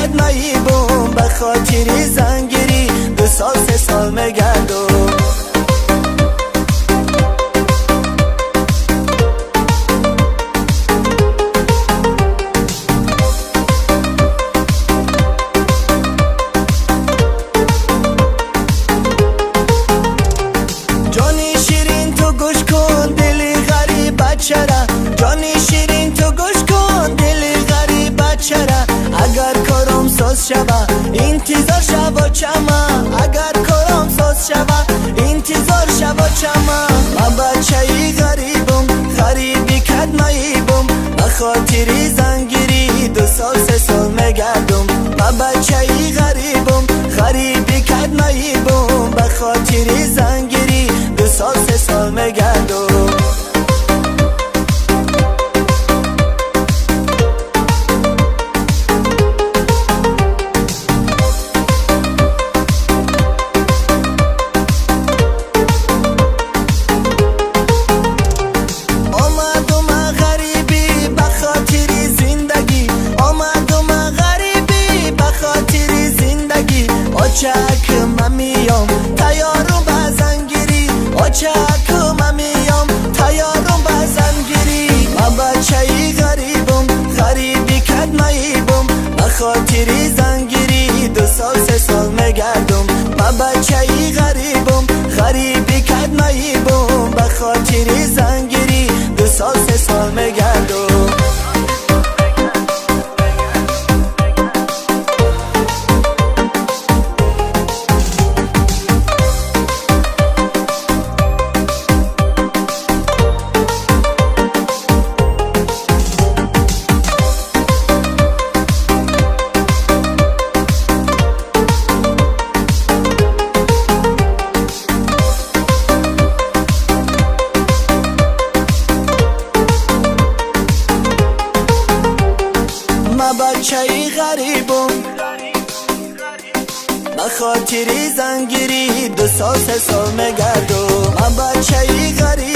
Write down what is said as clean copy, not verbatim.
بیکد نایبم به خاطر زنگیری 2 سال 3 سال مگردم جانی شیرین تو گوش کن دلی غریبت چرا جانی شیرین تو گوش کن دلی غریبت چرا اگر کارم ساز شوه انتظار شوه چما اگر کارم ساز شوه انتظار شوه چما من بچه‌ای غریبم غریبی کد نایبم به خاطر زنگیری 2 سال 3 سال مگردم من بچه‌ای غریبم غریبی کد نایبم به خاطر زنگیری 2 سال 3 سال مگردم چکم میام تیارم به زنگیری چکم میام تیارم به زنگیری من بچه‌ای غریبم غریبی کد نایبم به خاطر زنگیری 2 سال 3 سال مگردم من بچه‌ای غریبم غریبی کد نایبم به خاطر زنگیری 2 سال 3 سال مگردم بچه‌ای غریبم به خاطر زنگیری 2 سال 3 سال مگردم من بچه‌ای غریبم